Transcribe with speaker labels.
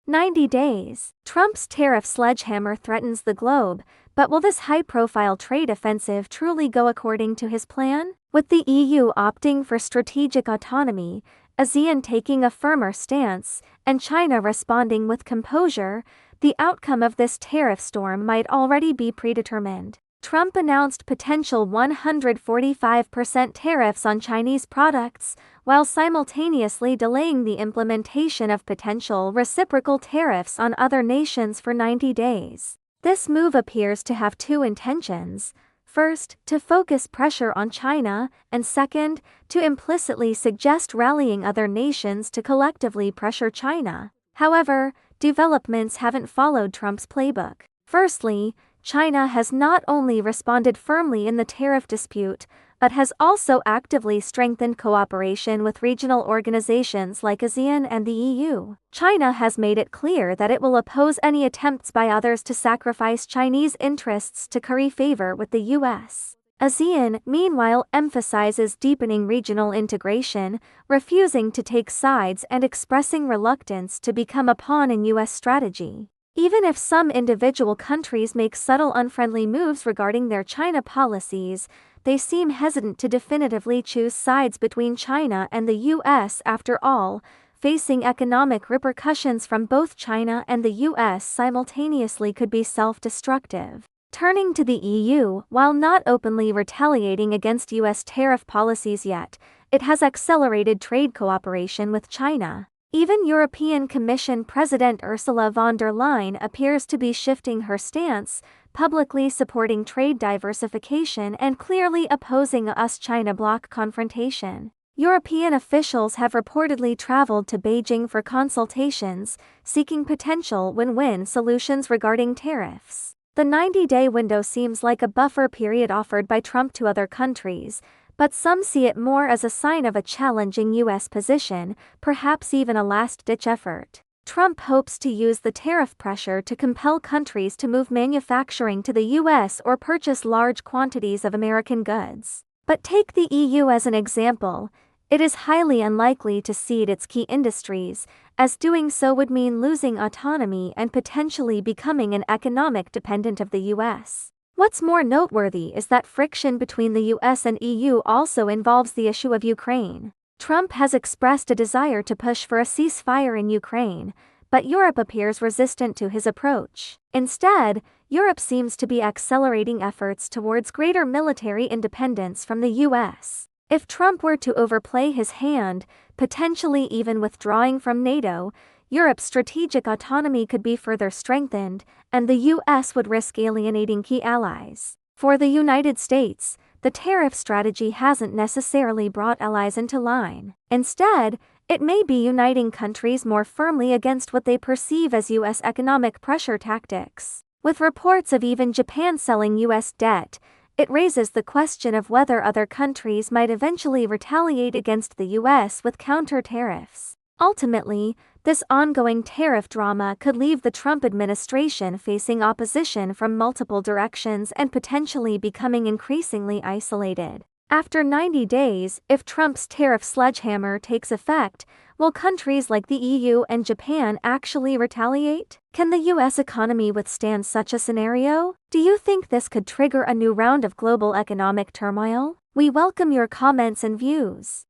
Speaker 1: 90 days. Trump's tariff sledgehammer threatens the globe, but will this high-profile trade offensive truly go according to his plan? With the EU opting for strategic autonomy, ASEAN taking a firmer stance, and China responding with composure, the outcome of this tariff storm might already be predetermined. Trump announced potential 145% tariffs on Chinese products, while simultaneously delaying the implementation of potential reciprocal tariffs on other nations for 90 days. This move appears to have two intentions: first, to focus pressure on China, and second, to implicitly suggest rallying other nations to collectively pressure China. However, developments haven't followed Trump's playbook. Firstly, China has not only responded firmly in the tariff dispute, but has also actively strengthened cooperation with regional organizations like ASEAN and the EU. China has made it clear that it will oppose any attempts by others to sacrifice Chinese interests to curry favor with the US. ASEAN, meanwhile, emphasizes deepening regional integration, refusing to take sides and expressing reluctance to become a pawn in US strategy. Even if some individual countries make subtle unfriendly moves regarding their China policies, they seem hesitant to definitively choose sides between China and the US. After all, facing economic repercussions from both China and the US simultaneously could be self-destructive. Turning to the EU, while not openly retaliating against US tariff policies yet, it has accelerated trade cooperation with China. Even European Commission President Ursula von der Leyen appears to be shifting her stance, publicly supporting trade diversification and clearly opposing a US-China bloc confrontation. European officials have reportedly traveled to Beijing for consultations, seeking potential win-win solutions regarding tariffs. The 90-day window seems like a buffer period offered by Trump to other countries, but some see it more as a sign of a challenging US position, perhaps even a last-ditch effort. Trump hopes to use the tariff pressure to compel countries to move manufacturing to the US or purchase large quantities of American goods. But take the EU as an example. It is highly unlikely to cede its key industries, as doing so would mean losing autonomy and potentially becoming an economic dependent of the US. What's more noteworthy is that friction between the US and EU also involves the issue of Ukraine. Trump has expressed a desire to push for a ceasefire in Ukraine, but Europe appears resistant to his approach. Instead, Europe seems to be accelerating efforts towards greater military independence from the US. If Trump were to overplay his hand, potentially even withdrawing from NATO, Europe's strategic autonomy could be further strengthened, and the US would risk alienating key allies. For the United States, the tariff strategy hasn't necessarily brought allies into line. Instead, it may be uniting countries more firmly against what they perceive as US economic pressure tactics. With reports of even Japan selling US debt, it raises the question of whether other countries might eventually retaliate against the US with counter tariffs. Ultimately, this ongoing tariff drama could leave the Trump administration facing opposition from multiple directions and potentially becoming increasingly isolated. After 90 days, if Trump's tariff sledgehammer takes effect, will countries like the EU and Japan actually retaliate? Can the US economy withstand such a scenario? Do you think this could trigger a new round of global economic turmoil? We welcome your comments and views.